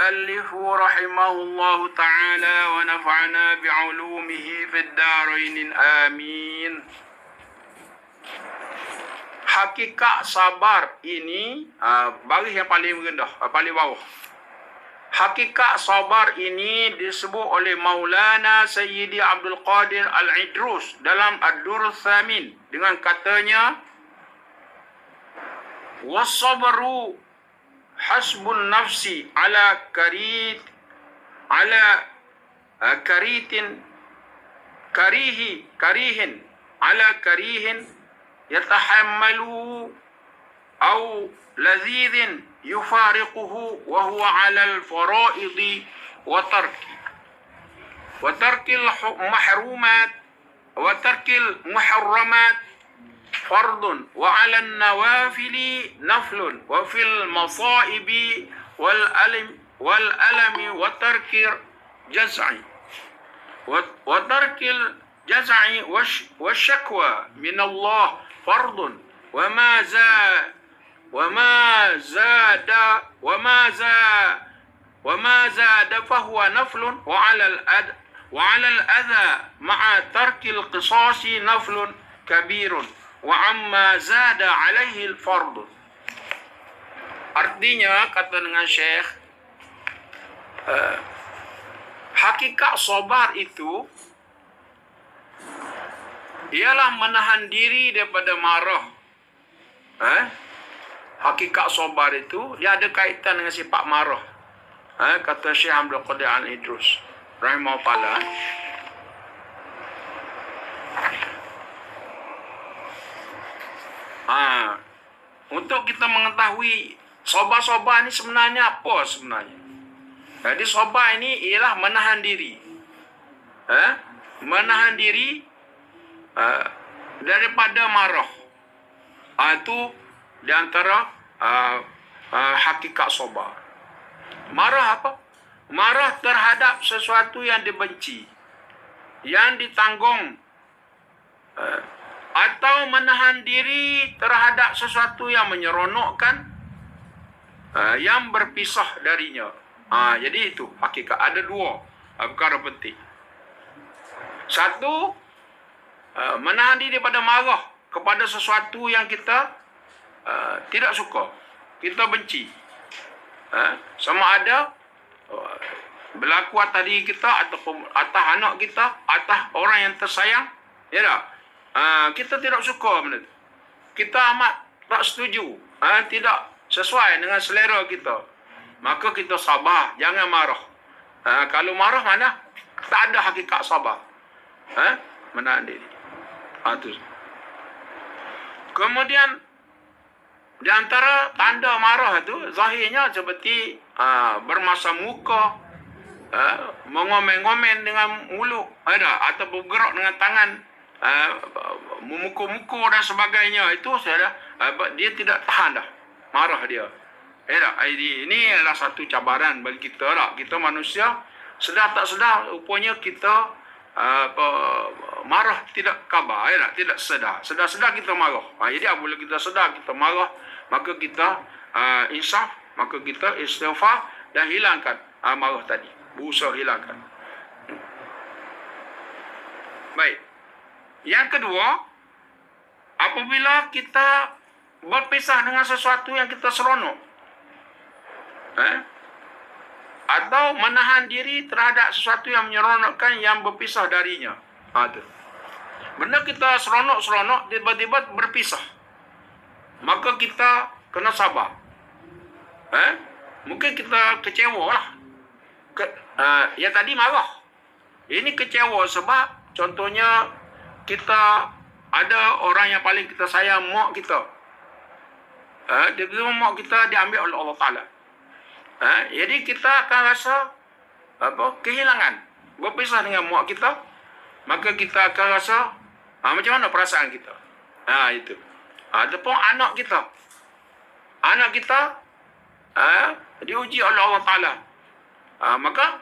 المؤلف رحمه الله تعالى ونفعنا بعلومه في الدارين آمين. Hakikat sabar ini baris yang paling rendah, paling bawah. Hakikat sabar ini disebut oleh Maulana Sayyidi Abdul Qadir Al-Idrus dalam Ad-Durr Tsamin dengan katanya, was-sabru hasbun nafsi ala karihin ala karihin yatahammalu au lazidhin yufariquhu wa huwa ala al-fara'idi wa tarkil mahrumat wa tarkil muharramat fardun wa 'ala an-nawafili naflun wa fil masaibi wal alami wa tarkil jaz'i wa tarkil jaz'i wa shakwa min Allah fardun wa ma zada fahuwa naflun wa 'ala al-adha ma'a tarkil qisasi naflun kabirun wa amma zada alaihi al-fard. Artinya, kata dengan Syekh, hakikat sabar itu ialah menahan diri daripada marah. Hakikat sabar itu dia ada kaitan dengan sifat marah. Kata Syekh Abdul Qadir Al-Idrus rahimahullah. Untuk kita mengetahui sabar-sabar ni sebenarnya apa sebenarnya. Jadi sabar ini ialah menahan diri. Menahan diri daripada marah. Itu di antara hakikat sabar. Marah apa? Marah terhadap sesuatu yang dibenci, yang ditanggung, atau menahan diri terhadap sesuatu yang menyeronokkan, yang berpisah darinya. Jadi itu hakikat. Ada dua perkara penting. Satu, menahan diri daripada marah kepada sesuatu yang kita tidak suka, kita benci. Sama ada berlaku atas diri kita, ataupun atas anak kita, atas orang yang tersayang, ya tak? Kita tidak suka benda itu. Kita amat tak setuju. Tidak sesuai dengan selera kita. Maka kita sabar. Jangan marah. Kalau marah mana? Tak ada hakikat sabar. Menahan diri. Itu. Kemudian, di antara tanda marah itu, zahirnya seperti bermasam muka, mengomel-ngomel dengan mulut, atau bergerak dengan tangan, memukul-mukul dan sebagainya. Itu dia tidak tahan dah marah dia. Ini adalah satu cabaran bagi kita lah. Kita manusia, sedar tak sedar rupanya kita marah tidak khabar, tidak sedar. Sedar-sedar kita marah. Jadi apabila kita sedar kita marah, maka kita insaf, maka kita istighfar dan hilangkan marah tadi. Berusaha hilangkan. Baik. Yang kedua, apabila kita berpisah dengan sesuatu yang kita seronok, atau menahan diri terhadap sesuatu yang menyeronokkan yang berpisah darinya. Benda kita seronok-seronok tiba-tiba berpisah, maka kita kena sabar. Mungkin kita kecewa lah. Yang tadi marah, ini kecewa sebab contohnya kita ada orang yang paling kita sayang, mak kita. Dia mak kita diambil oleh Allah Ta'ala. Jadi kita akan rasa kehilangan, berpisah dengan mak kita. Maka kita akan rasa macam mana perasaan kita. Itu. Ataupun anak kita. Anak kita diuji oleh Allah Ta'ala. Maka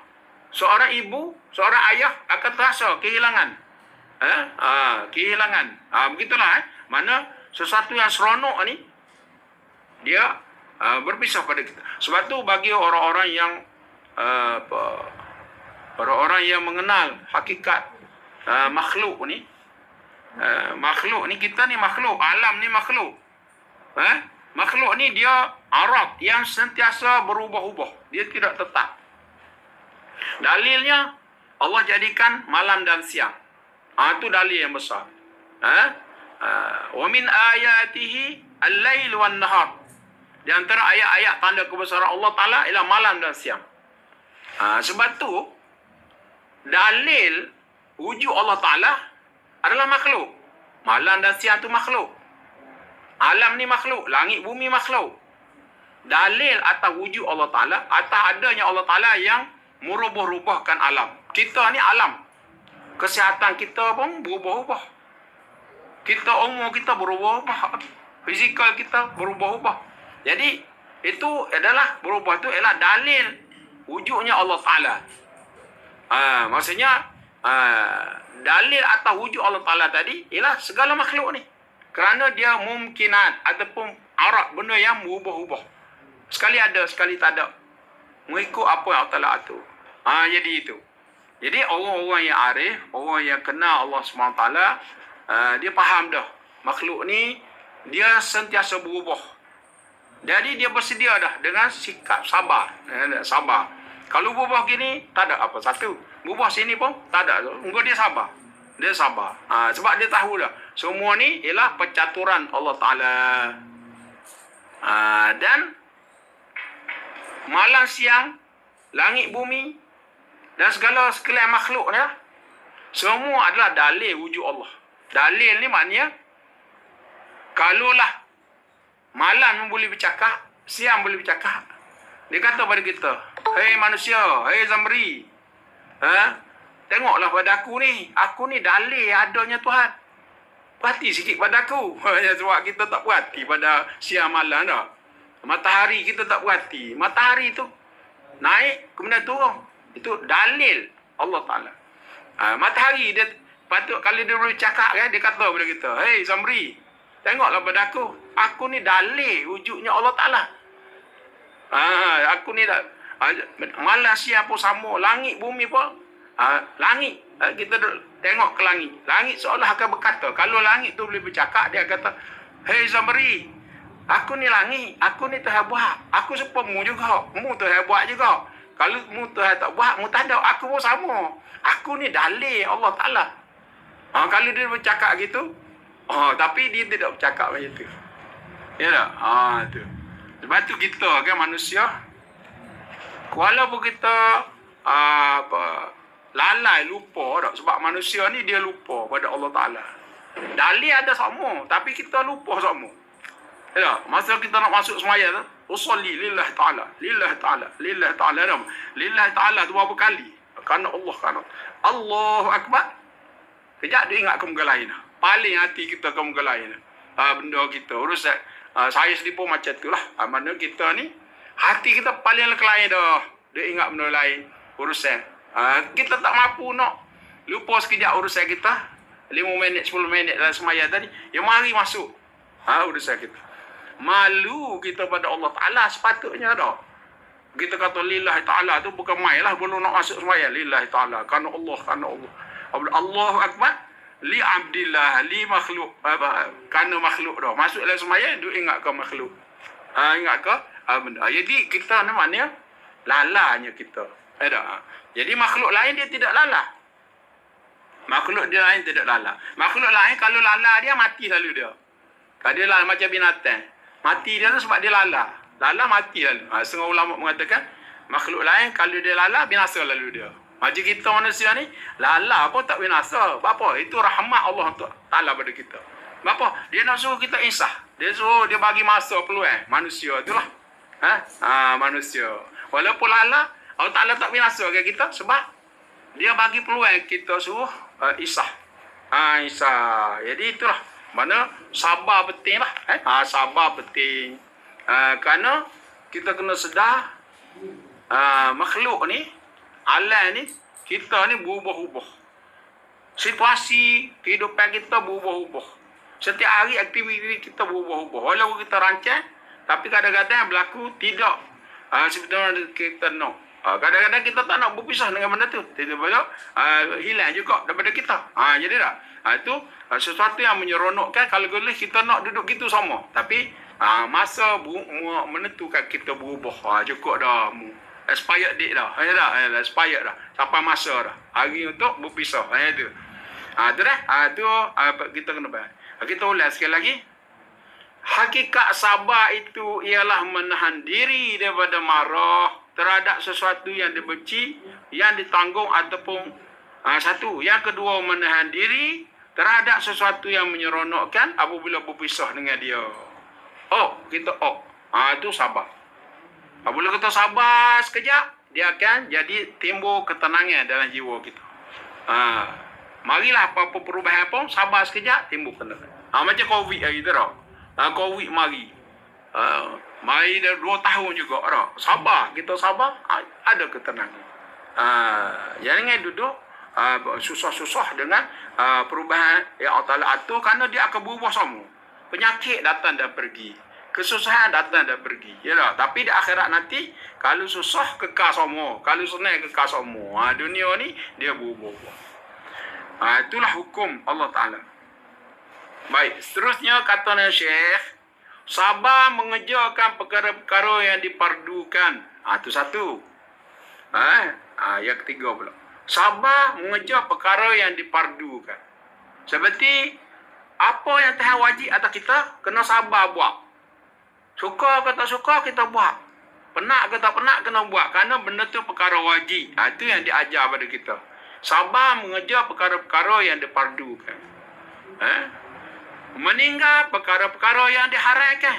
seorang ibu, seorang ayah akan terasa kehilangan. Kehilangan. Begitulah. Mana sesuatu yang seronok ni, dia berpisah pada kita. Sebab tu bagi orang-orang yang orang-orang yang mengenal hakikat makhluk ni. Makhluk ni, kita ni makhluk, alam ni makhluk. Makhluk ni dia arad yang sentiasa berubah-ubah. Dia tidak tetap. Dalilnya Allah jadikan malam dan siang. Itu dalil yang besar. Wa min ayatihi al-lail wan nahar. Di antara ayat-ayat tanda kebesaran Allah Taala ialah malam dan siang. Sebab tu dalil wujud Allah Taala adalah makhluk. Malam dan siang tu makhluk. Alam ni makhluk, langit bumi makhluk. Dalil atas wujud Allah Taala, atas adanya Allah Taala yang merubah-rubahkan alam. Kita ni alam. Kesihatan kita pun berubah-ubah. Umur kita berubah-ubah. Fizikal kita berubah-ubah. Jadi itu adalah berubah tu ialah dalil wujudnya Allah Taala. Maksudnya dalil atas wujud Allah Taala tadi ialah segala makhluk ni. Kerana dia mungkinat ataupun arad, benda yang berubah-ubah. Sekali ada, sekali tak ada. Mengikut apa yang Allah Taala atur. Jadi itu. Jadi orang-orang yang arif, orang yang kenal Allah SWT, dia faham dah. Makhluk ni, dia sentiasa berubah. Jadi dia bersedia dah dengan sikap sabar. Sabar. Kalau berubah gini, tak ada apa. Satu. Berubah sini pun, tak ada. Enggak, dia sabar. Dia sabar. Sebab dia tahu dah. Semua ni ialah percaturan Allah Ta'ala. Dan malam siang, langit bumi, dan segala sekalian makhluk ni, semua adalah dalil wujud Allah. Dalil ni maknanya, kalaulah malam boleh bercakap, siang boleh bercakap. Dia kata pada kita, hei manusia, hei Zamri, tengoklah pada aku ni dalil adanya Tuhan. Perhati sikit pada aku. Sebab kita tak perhati pada siang malam dah. Matahari kita tak perhati. Matahari tu naik kemudian turun. Itu dalil Allah Ta'ala. Matahari dia patut, kalau dia boleh cakap kan, dia kata kepada kita, hei Zamri, tengoklah pada aku. Aku ni dalil wujudnya Allah Ta'ala. Aku ni dah malam siang pun sama, langit bumi pun langit, kita tengok ke langit. Langit seolah akan berkata, kalau langit tu boleh bercakap, dia kata, hei Zamri, aku ni langit, aku ni Tuhan buat. Aku serupa mu juga, mu Tuhan buat juga. Kalau mu Tuhan tak buat, mu tak ada, aku pun sama. Aku ni dalil Allah Ta'ala. Kalau dia bercakap gitu, tapi dia tidak bercakap macam tu. Ya tak? Tu. Sebab tu kita kan manusia, walaupun kita lalai, lupa tak? Sebab manusia ni dia lupa pada Allah Ta'ala. Dalil ada sama, tapi kita lupa sama. Ya, masa kita nak masuk semaya tu, usolli lillahi ta'ala, lillahi ta'ala, lillahi ta'ala. Lillahi ta'ala tu berapa kali? Kerana Allah, kerana Allahu Akbar. Kejap dia ingat ke muka lain. Paling hati kita ke muka lain. Benda kita, urusan. Saya sendiri pun macam tu lah. Mana kita ni, hati kita paling ke lain dah. Dia ingat benda lain, urusan. Kita tak mampu nak lupa sekejap urusan kita. 5 minit, 10 minit dalam semaya tadi. Ya mari masuk urusan kita. Malu kita pada Allah Ta'ala sepatutnya dah. Kita kata lillahi ta'ala tu bukan main lah. Belum nak masuk semaya. Lillahi ta'ala. Kerana Allah, kerana Allah. Allahu Akbar. Li abdillah. Li makhluk. Kerana makhluk dah. Masuk dalam semaya, dia ingat ke makhluk. Ingat ke benda. Jadi kita ni maknanya lalanya kita. Jadi makhluk lain dia tidak lala. Makhluk dia lain tidak lala. Makhluk lain kalau lala dia mati lalu dia. Kalau dia lala macam binatang. Mati dia tu sebab dia lala. Lala mati lalu. Setengah ulama mengatakan makhluk lain kalau dia lala binasa lalu dia. Macam kita manusia ni lala pun tak binasa. Apa? Itu rahmat Allah Ta'ala pada kita. Apa? Dia nak suruh kita insah. Dia suruh dia bagi masa peluang. Manusia itulah. Manusia. Walaupun lala, Allah Ta'ala tak binasa ke kita sebab dia bagi peluang kita suruh isah. Isah. Jadi itulah. Mana sabar penting lah. Sabar penting. Kerana kita kena sedar makhluk ni, alam ni, kita ni berubah-ubah. Situasi kehidupan kita berubah-ubah. Setiap hari aktiviti kita berubah-ubah. Walaupun kita rancang, tapi kadang-kadang berlaku tidak seperti kita nak. Kadang-kadang kita tak nak berpisah dengan benda tu. Tiba-tiba hilang juga daripada kita. Jadi tak? Itu sesuatu yang menyeronokkan kalau boleh kita nak duduk gitu sama. Tapi masa menentukan kita berubah. Cukup dah. Expired date dah. Expired dah. Sampai masa dah. Hari untuk berpisah. Itu. Itu dah. Itu kita kena faham. Kita ulas sekali lagi. Hakikat sabar itu ialah menahan diri daripada marah terhadap sesuatu yang dibenci, yang ditanggung ataupun satu. Yang kedua, menahan diri terhadap sesuatu yang menyeronokkan apabila berpisah dengan dia. Itu sabar. Apabila kita sabar sekejap, dia akan jadi timbul ketenangan dalam jiwa kita. Marilah apa-apa perubahan pun, sabar sekejap, timbul ketenangan. Macam COVID hari tu dah. COVID mari. Mari dah 2 tahun juga dah. Sabar, kita sabar, ada ketenangan. Jangan duduk susah-susah dengan perubahan yang Allah Ta'ala atur, kerana dia akan berubah semua. Penyakit datang dan pergi. Kesusahan datang dan pergi. Ya tak? Tapi di akhirat nanti, kalau susah kekal semua. Kalau senang kekal semua. Dunia ni dia berubah. Itulah hukum Allah Ta'ala. Baik, seterusnya kata Syekh, sabar mengejarkan perkara-perkara yang dipardukan. Itu satu. Yang ketiga pula. Sabar mengejar perkara yang dipardukan. Seperti apa yang Tuhan wajib atas kita, kena sabar buat. Suka ke tak suka, kita buat. Penat ke tak penat, kena buat. Kerana benda tu perkara wajib. Itu yang diajar pada kita. Sabar mengejar perkara-perkara yang dipardukan. Meninggal perkara-perkara yang diharamkan.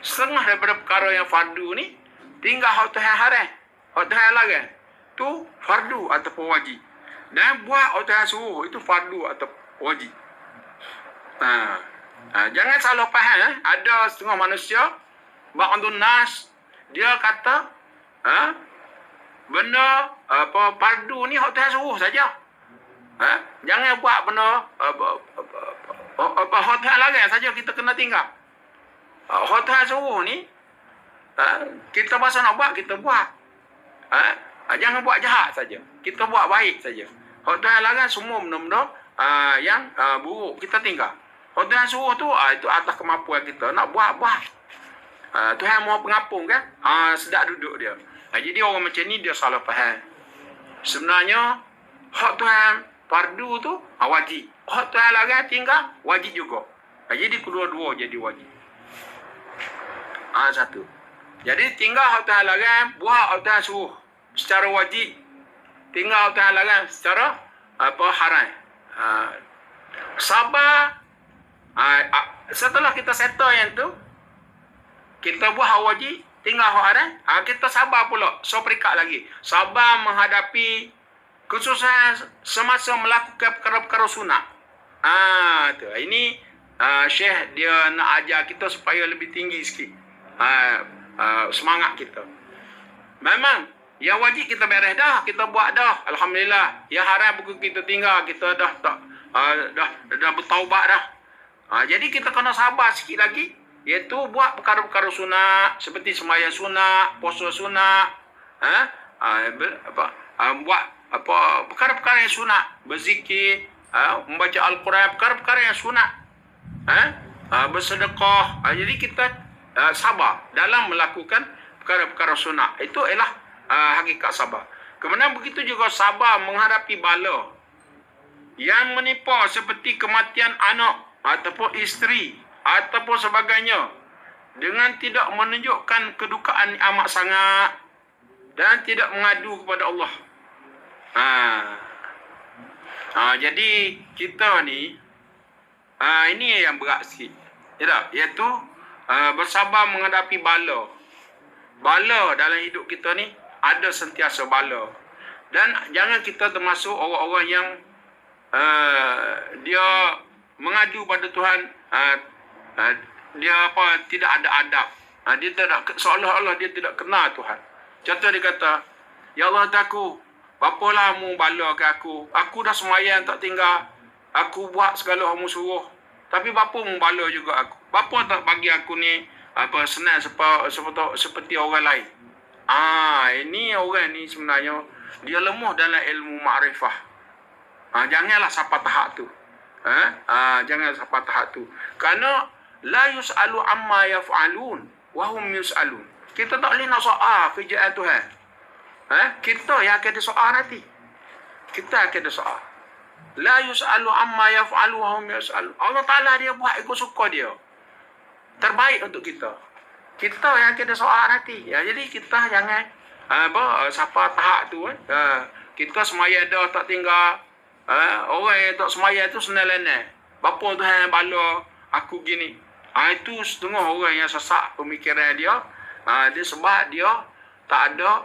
Setengah daripada perkara yang fardu ni, tinggal hak Tuhan haram, hak Tuhan larang. Tu fardu ataupun wajib. Dan buat hak Tuhan suruh, itu fardu atau wajib. Jangan salah faham. Ada setengah manusia, ba'dun nas, dia kata, benda fardu ni hak Tuhan suruh saja. Jangan buat benda hotel larang saja kita kena tinggal. Hotel suruh ni kita masa nak buat, kita buat. Jangan buat jahat saja, kita buat baik saja. Hotel larang semua benda-benda yang buruk kita tinggal. Hotel suruh tu itu atas kemampuan kita nak buat. Tuhan Maha Pengampun kan. Sedap duduk dia. Jadi orang macam ni dia salah faham. Sebenarnya hak Tuhan fardu tu wajib. Hak Tuhan larang tinggal wajib juga. Jadi kedua-dua jadi wajib. Satu. Jadi tinggal hak Tuhan larang, buat hak Tuhan suruh secara wajib. Tinggal hak Tuhan larang secara haram. Sabar. Setelah kita settle yang tu, kita buat hak wajib, tinggal hak haram, kita sabar pula. So perikat lagi. Sabar menghadapi kesusahan semasa melakukan perkara-perkara sunat. Tu. Ini Syekh dia nak ajar kita supaya lebih tinggi sikit. Semangat kita. Memang yang wajib kita beres dah, kita buat dah. Alhamdulillah. Yang haram bukan kita tinggal, kita dah bertaubat dah. Jadi kita kena sabar sikit lagi, iaitu buat perkara-perkara sunat seperti sembahyang sunat, puasa sunat, buat perkara-perkara yang sunat, berzikir, membaca Al-Quran, perkara-perkara yang sunat, bersedekah. Jadi kita sabar dalam melakukan perkara-perkara sunat. Itu ialah hakikat sabar. Kemudian begitu juga sabar menghadapi bala yang menimpa seperti kematian anak ataupun isteri ataupun sebagainya, dengan tidak menunjukkan kedukaan amat sangat dan tidak mengadu kepada Allah. Jadi kita ni ini yang berat sikit, iaitu bersabar menghadapi bala. Bala dalam hidup kita ni ada sentiasa bala, dan jangan kita termasuk orang-orang yang dia mengadu pada Tuhan, dia tidak ada adab, dia tidak, seolah-olah dia tidak kenal Tuhan. Contoh dia kata, ya Allah aku, bapalah mu bala ke aku dah sembahyang tak tinggal, aku buat segala kamu suruh, tapi bapa mu bala juga aku. Bapa tak bagi aku ni senang seperti orang lain. Ini orang ni sebenarnya dia lemah dalam ilmu ma'rifah. Janganlah sampai tahap tu. Jangan sampai tahap tu. Kerana la yus'alu amma yaf'alun wa hum yus'alun. Kita tak boleh nak soal kerjaan Tuhan. Kita yang akan disoal nanti. Kita akan disoal. La yus'alu amma yaf'alu wa hum yus'alun. Allah Ta'ala dia buat ikut suka dia. Terbaik untuk kita. Kita yang akan disoal nanti. Jadi kita jangan sampai tahap tu. Kita semaya dah tak tinggal. Orang yang tak semaya tu senang-lenang. Bapa Tuhan bala aku gini. Itu setengah orang yang sesak pemikiran dia. Dia sebab dia tak ada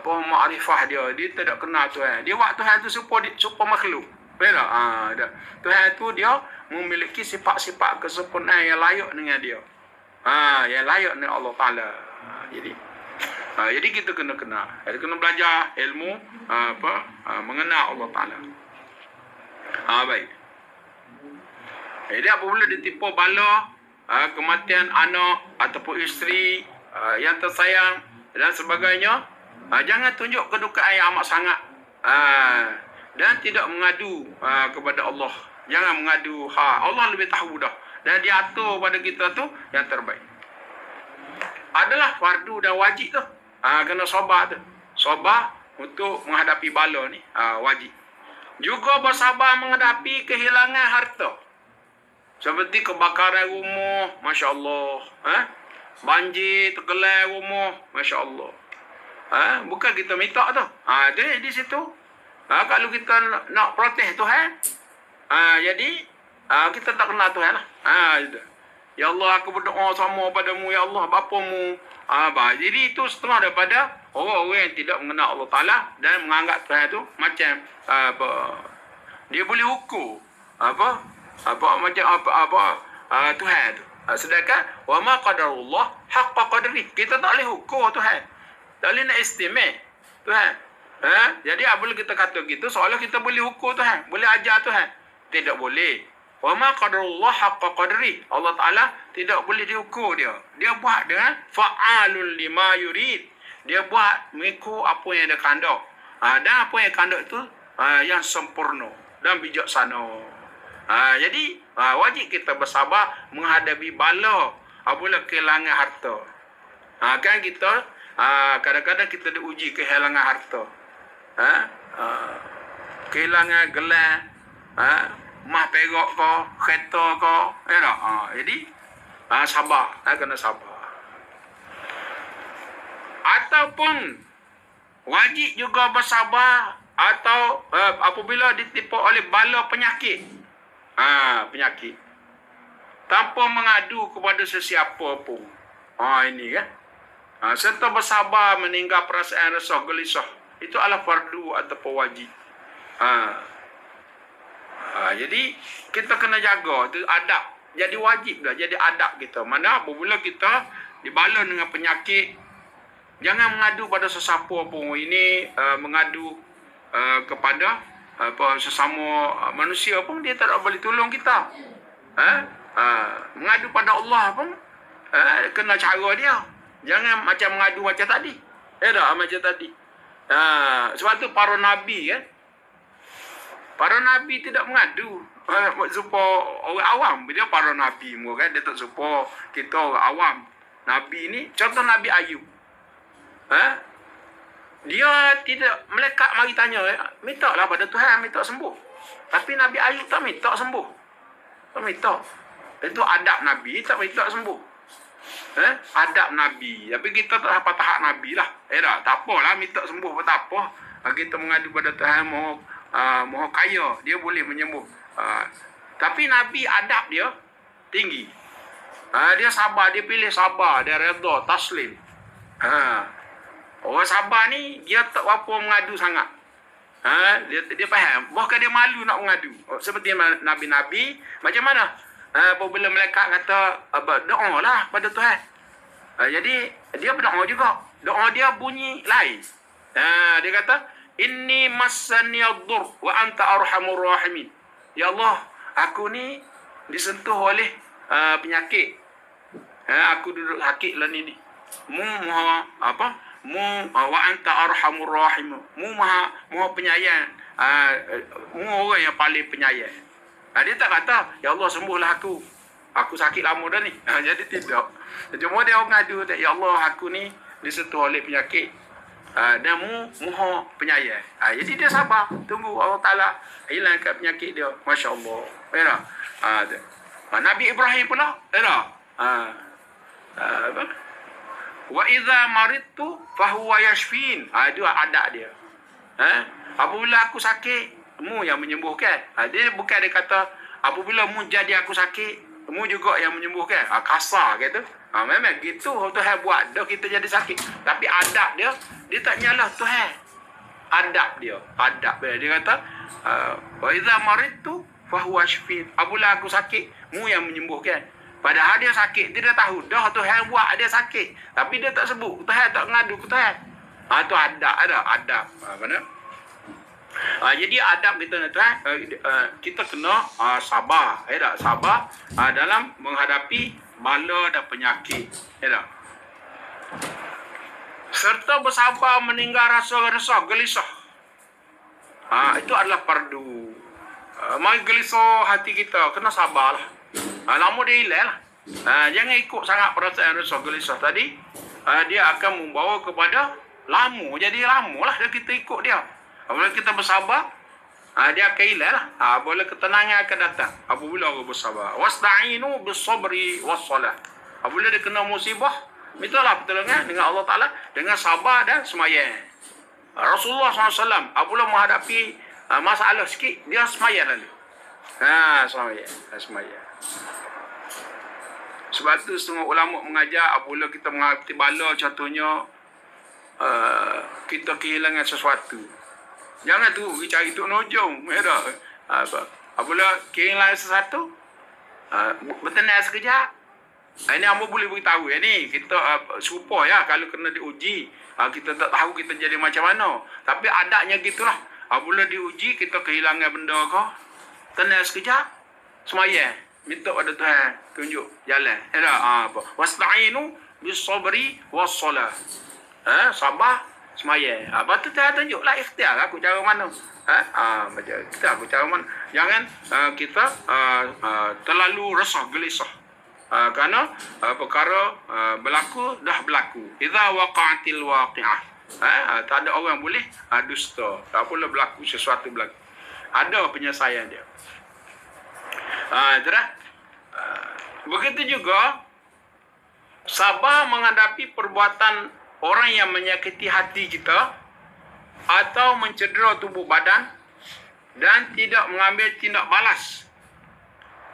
makrifah dia. Dia tak kenal Tuhan. Dia buat Tuhan tu super makhluk. Betul tak? Tuhan tu dia memiliki sifat-sifat kesempurnaan yang layak dengan dia. Yang layak dengan Allah Ta'ala. Jadi kita kena kenal. Kita kena belajar ilmu mengenal Allah Ta'ala. Baik. Jadi apabila ditipu bala kematian anak ataupun isteri yang tersayang dan sebagainya, jangan tunjuk kedukaan yang amat sangat dan tidak mengadu kepada Allah. Jangan mengadu. Allah lebih tahu dah. Dan dia atur pada kita tu yang terbaik. Adalah fardu dan wajib tu. Kena sabar tu. Sabar untuk menghadapi bala ni. Wajib. Juga bersabar menghadapi kehilangan harta. Seperti kebakaran rumah, Masya Allah. Banjir, tergelam rumah, Masya Allah. Bukan kita minta tu. Di situ. Kalau kita nak protes Tuhan, jadi kita tak kenal Tuhan lah. Ya Allah, aku berdoa sama padamu, Ya Allah, bapamu. Jadi itu setengah daripada orang-orang yang tidak mengenal Allah Ta'ala dan menganggap Tuhan tu macam dia boleh ukur Tuhan tu. Sedangkan wa ma qadarullah haqqa qadri. Kita tak boleh ukur Tuhan. Tak boleh nak estimate Tuhan. Jadi apabila kita kata gitu, seolah kita boleh ukur Tuhan, boleh ajar Tuhan. Tidak boleh. Wa ma qadarullah haqqa qadri. Allah Ta'ala tidak boleh diukur dia. Dia buat dengan fa'alul lima yurid. Dia buat mengikut apa yang dia kandak. Dan apa yang kandak itu yang sempurna dan bijaksana. Jadi wajib kita bersabar menghadapi bala apabila kehilangan harta. Kan kita kadang-kadang kita diuji kehilangan harta. Kehilangan gelang, mah perak ke, kereta ke, jadi sabar, kena sabar. Ataupun wajib juga bersabar atau apabila ditipu oleh bala penyakit. Penyakit. Tanpa mengadu kepada sesiapa pun. Ini kan. Serta bersabar meninggal perasaan resah gelisah. Itu adalah fardu ataupun wajib. Jadi kita kena jaga. Itu adab. Jadi wajib dah. Jadi adab kita. Mana apabila kita dibala dengan penyakit, jangan mengadu pada sesiapa pun. Ini mengadu kepada sesama manusia pun dia tak boleh tolong kita. Mengadu pada Allah pun kena cara dia. Jangan macam mengadu macam tadi. Macam tadi. Sebab tu para nabi kan. Para nabi tidak mengadu. Supaya orang awam. Dia para nabi kan. Dia tak supaya kita orang awam. Nabi ni, contoh Nabi Ayub. Dia tidak melekat mari tanya, minta lah pada Tuhan, minta sembuh. Tapi Nabi Ayub tak minta sembuh. Tak minta. Itu adab Nabi, tak minta sembuh. Adab Nabi. Tapi kita tak dapat tahap Nabi lah. Tak apalah, minta sembuh pun tak apa. Kita mengadu pada Tuhan, maha kaya, dia boleh menyembuh. Tapi Nabi adab dia tinggi. Dia sabar, dia pilih sabar, dia redha, taslim. Orang sabar ni dia tak apa mengadu sangat. Dia faham. Bahkan dia malu nak mengadu. Seperti Nabi-Nabi, macam mana? Apabila malaikat kata doa lah pada Tuhan. Jadi dia berdoa juga. Doa dia bunyi lain. Dia kata, inni massani ad-dur wa anta arhamur rahimin. Ya Allah, aku ni disentuh oleh penyakit. Aku duduk sakit lah ni. wa anta arhamur rahim. Mu maha penyayang. Mu orang yang paling penyayang. Dia tak kata, ya Allah sembuhlah aku. Aku sakit lama dah ni. Jadi tidak. Cuma dia orang ngadu, ya Allah aku ni disentuh oleh penyakit. Dan Maha penyayang. Jadi dia sabar. Tunggu Allah Ta'ala hilangkan penyakit dia. Masya Allah. Ya Nabi Ibrahim pula. Ya wa idza maridtu fahuwa yashfin. Itu adat dia. Apabila aku sakit, mu yang menyembuhkan. Dia bukan dia kata apabila mu jadi aku sakit, mu juga yang menyembuhkan. Kasar kata. Memang gitu Tuhan buat dah kita jadi sakit. Tapi adab dia tak nyalah Tuhan. Adab dia. Dia kata wa idza maridtu fahuwa yashfin. Apabila aku sakit, mu yang menyembuhkan. Padahal dia sakit, dia dah tahu dah Tuhan buat dia sakit. Tapi dia tak sebut. Tuhan tak ngadu ke Tuhan. Itu adab ada. Adab. Mana? Jadi adab kita tuan, kita kena sabar. Sabar dalam menghadapi bala dan penyakit. Serta bersabar meninggal rasa gelisah. Itu adalah fardu. Mai gelisah hati kita, kena sabarlah. Lama dia hilang lah. Jangan ikut sangat perasaan rasa gelisah tadi. Dia akan membawa kepada lama. Jadi lama lah kita ikut dia. Apabila kita bersabar, dia akan hilang lah. Apabila ketenangan akan datang. Apabila orang bersabar. Wasta'inu bis-sabri was-salah. Apabila dia kena musibah, mintalah pertolongan dengan Allah Ta'ala dengan sabar dan semayang. Rasulullah SAW apabila menghadapi masalah sikit, dia semayang lalu. Semayang. Sebab tu setengah ulama mengajar apabila kita menghadapi bala, contohnya kita kehilangan sesuatu. Jangan tu cari Tok Nojong. Apabila kehilangan sesuatu, bertenang sekejap. Ini Amba boleh beritahu. Ini kita serupa ya. Kalau kena diuji, kita tak tahu kita jadi macam mana. Tapi adanya gitulah. Apabila diuji, kita kehilangan benda ke, tenang sekejap, semayang. Minta pada Tuhan tunjuk jalan. Wasta'inu bis-sabri was-salah. Sabar, semayang. Lepas tu Tuhan tunjuklah ikhtiar aku cara mana. Aku cara mana. Jangan kita terlalu resah, gelisah. Kerana perkara berlaku, dah berlaku. Idza waqa'atil waqi'ah. Tak ada orang boleh dusta. Tak boleh berlaku sesuatu berlaku. Ada penyelesaian dia. Begitu juga sabar menghadapi perbuatan orang yang menyakiti hati kita atau mencedera tubuh badan dan tidak mengambil tindak balas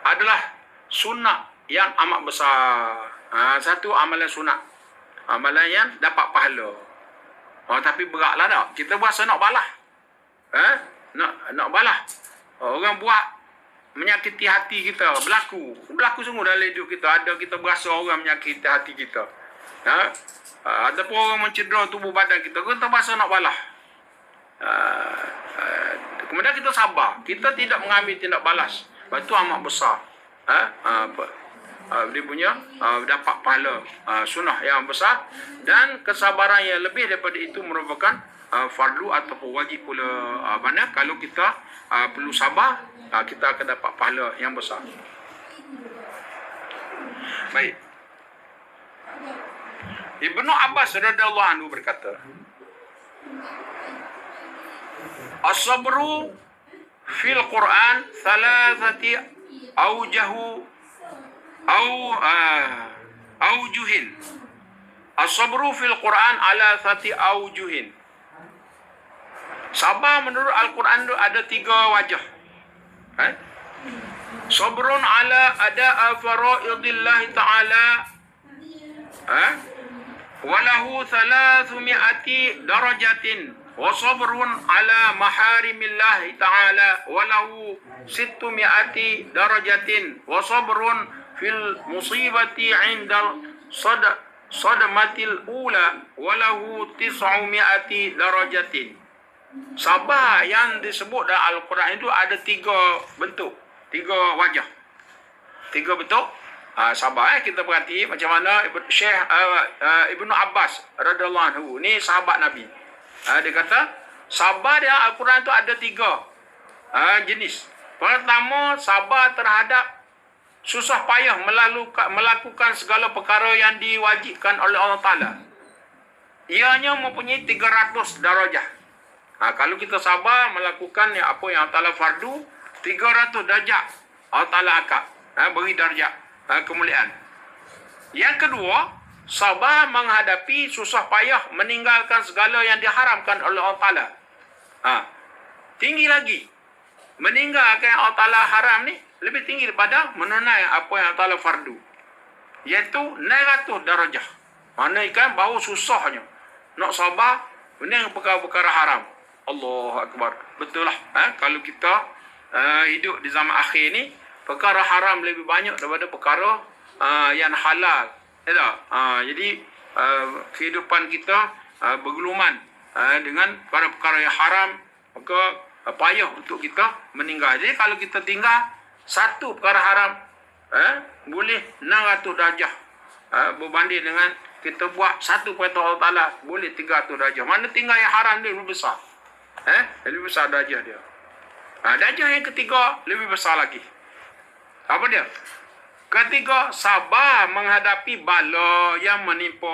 adalah sunat yang amat besar. Satu amalan sunat. Amalan yang dapat pahala. Tapi beratlah tak? Kita berasa nak balas. Nak balas. Orang buat menyakiti hati kita. Berlaku sungguh dalam hidup kita. Ada kita berasa orang menyakiti hati kita. Ada pun orang mencedera tubuh badan kita. Kita berasa nak balas. Kemudian kita sabar. Kita tidak mengambil tindak balas. Itu amat besar. Dia punya dapat pahala sunnah yang besar. Dan kesabaran yang lebih daripada itu merupakan fardu ataupun wajib pula. Mana kalau kita perlu sabar, kita akan dapat pahala yang besar. Baik. Ibnu Abbas radhiyallahu anhu berkata, as-sabru fil Quran thalathati aujuhin. As-sabru fil Quran ala thati aujuhin. Sabar menurut Al-Quran itu ada 3 wajah. Sabrun ala ada'a fara'idillahi ta'ala walahu 300 darajatin wa sabrun ala maharimillahi ta'ala walahu 600 darajatin wa sabrun fil musibati 'indal sadamatil ula walahu 900 darajatin. Sabar yang disebut dalam Al-Quran itu ada 3 bentuk, 3 wajah. 3 bentuk. Sabar kita perhati macam mana Syekh Ibnu Abbas radhiyallahu anhu ni sahabat Nabi. Dia kata sabar dia Al-Quran tu ada 3 jenis. Pertama, sabar terhadap susah payah melakukan segala perkara yang diwajibkan oleh Allah Ta'ala. Ianya mempunyai 300 darajah. Kalau kita sabar melakukan apa yang Allah Ta'ala fardu, 300 darjah Allah Ta'ala akak. Beri darjah kemuliaan. Yang kedua, sabar menghadapi susah payah meninggalkan segala yang diharamkan oleh Allah Ta'ala. Tinggi lagi. Meninggalkan yang Allah Ta'ala haram ni lebih tinggi daripada menunai apa yang Allah Ta'ala fardu. Iaitu 900 darjah. Mana ikan baru susahnya nak sabar meninggalkan perkara-perkara haram. Allahu Akbar. Betul lah. Kalau kita hidup di zaman akhir ni, perkara haram lebih banyak daripada perkara yang halal. Jadi kehidupan kita bergeluman dengan perkara yang haram, maka payah untuk kita meninggal. Jadi kalau kita tinggal satu perkara haram, boleh 600 darjah berbanding dengan kita buat satu perintah Allah Ta'ala, boleh 300 darjah. Mana tinggal yang haram dia lebih besar. Lebih besar darjah dia. Darjah yang ketiga lebih besar lagi. Apa dia? Ketiga, sabar menghadapi bala yang menimpa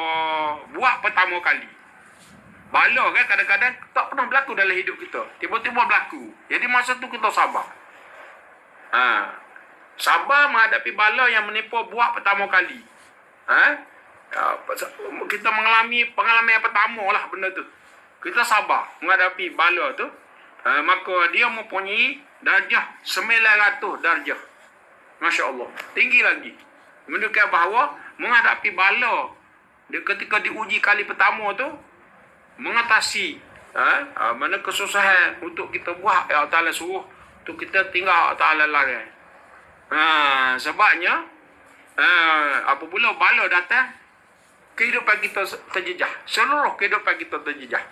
buat pertama kali. Bala kan kadang-kadang tak pernah berlaku dalam hidup kita. Tiba-tiba berlaku. Jadi masa tu kita sabar. Sabar menghadapi bala yang menimpa buat pertama kali. Kita mengalami pengalaman yang pertama lah benda tu. Kita sabar menghadapi bala tu. Maka dia mempunyai darjah 900 darjah. Masya Allah. Tinggi lagi. Menunjukkan bahawa menghadapi bala dia ketika diuji kali pertama tu, mengatasi mana kesusahan untuk kita buat yang Allah Ta'ala suruh, untuk kita tinggal Allah Ta'ala larang. Sebabnya apabila bala datang, kehidupan kita terjejah. Seluruh kehidupan kita terjejah.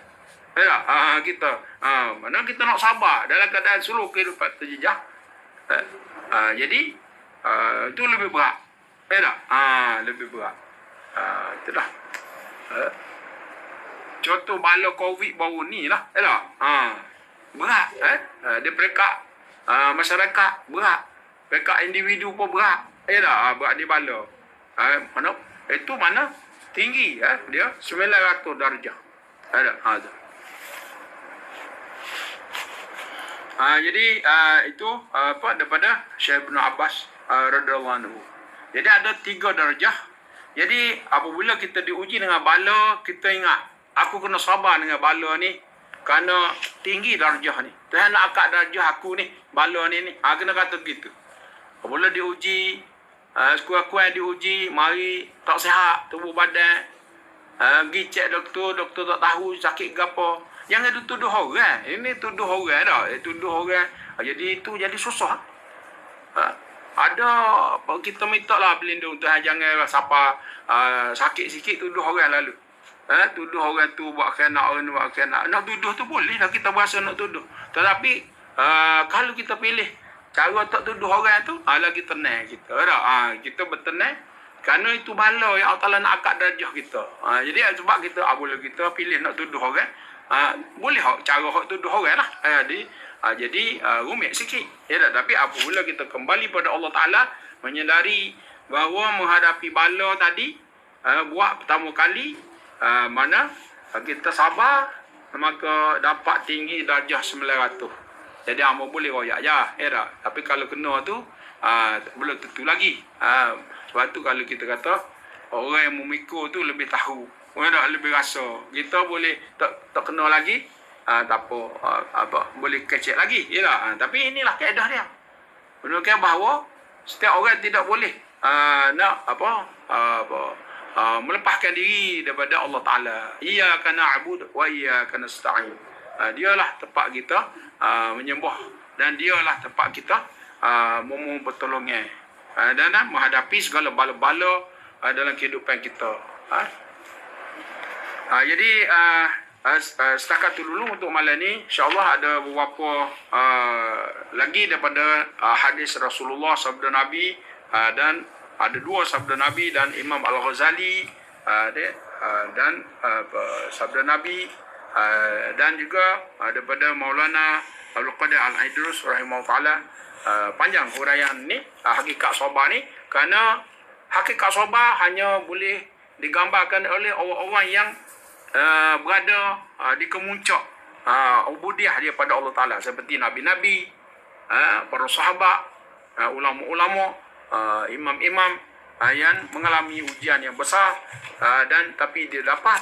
Mana kita nak sabar dalam keadaan seluruh kehidupan terjejah. Jadi itu lebih berat. Lebih berat. Itulah. Contoh bala COVID baru ni lah. Berat. Dia peringkat masyarakat berat. Peringkat individu pun berat. Berat di bala. Mana? Itu mana? Tinggi. Dia 900 darjah. Jadi itu apa daripada Syekh Ibnu Abbas radhiyallahu anhu. Jadi ada 3 darjah. Jadi apabila kita diuji dengan bala, kita ingat, aku kena sabar dengan bala ni kerana tinggi darjah ni. Tuhan nak angkat darjah aku ni, bala ni. Kena kata begitu. Apabila diuji, sekurang-kurang diuji, mari tak sihat tubuh badan, pergi cek doktor tak tahu sakit ke apa. Jangan tuduh orang. Ini tuduh orang dah. Tuduh orang. Jadi itu jadi susah. Ada kita minta lah pelindung Tuhan, jangan siapa sakit sikit tuduh orang lalu. Tuduh orang tu buat kena, orang tu buat kena. Nak tuduh tu boleh lah, kita berasa nak tuduh. Tetapi kalau kita pilih cara tak tuduh orang tu, lagi tenang kita. Kita bertenang kerana itu bala yang Allah Ta'ala nak angkat darjah kita. Jadi sebab kita boleh kita pilih nak tuduh orang, boleh cara tuduh orang lah. Jadi rumit sikit. Tapi apabila kita kembali pada Allah Ta'ala, menyedari bahawa menghadapi bala tadi, buat pertama kali, mana kita sabar, maka dapat tinggi darjah 900. Jadi hamba boleh royak je. Tapi kalau kena tu, belum tentu lagi. Sebab tu kalau kita kata, orang yang memikul tu lebih tahu. Orang dah lebih rasa. Kita boleh tak kena lagi, tak apa, boleh kecek lagi. Tapi inilah kaedah dia. Menunjukkan bahawa setiap orang tidak boleh nak melepaskan diri daripada Allah Ta'ala. Iyyaka na'budu wa iyyaka nasta'in. Dialah tempat kita menyembah, dan dialah tempat kita memohon pertolongan dan menghadapi segala bala-bala dalam kehidupan kita. Jadi setakat tu dulu untuk malam ni. InsyaAllah ada beberapa lagi daripada hadis Rasulullah sabda Nabi dan ada 2 sabda Nabi dan Imam Al-Ghazali dan sabda Nabi dan juga daripada Maulana Abdul Qadir Al-Aidrus rahimahullah taala. Panjang huraian ni hakikat sabar ni, kerana hakikat sabar hanya boleh digambarkan oleh orang-orang yang berada di kemuncak ubudiah dia pada Allah Taala, seperti nabi-nabi, para sahabat, ulama-ulama, imam-imam yang mengalami ujian yang besar dan tapi dia dapat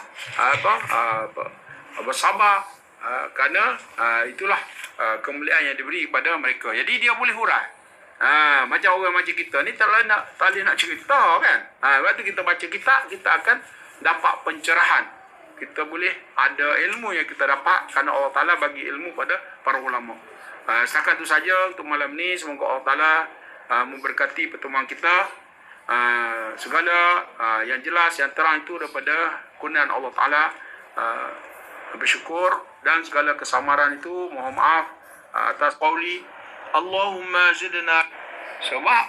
bersabar kerana itulah kemuliaan yang diberi kepada mereka. Jadi dia boleh hurai. Macam orang macam kita ni tak boleh nak cerita kan. Waktu kita baca kitab, kita akan dapat pencerahan. Kita boleh ada ilmu yang kita dapat kerana Allah Ta'ala bagi ilmu pada para ulama. Setakat itu saja untuk malam ni. Semoga Allah Ta'ala memberkati pertemuan kita. Segala yang jelas, yang terang itu daripada kurniaan Allah Ta'ala. Bersyukur, dan segala kesamaran itu mohon maaf atas qauli. Allahumma zidna. Sebab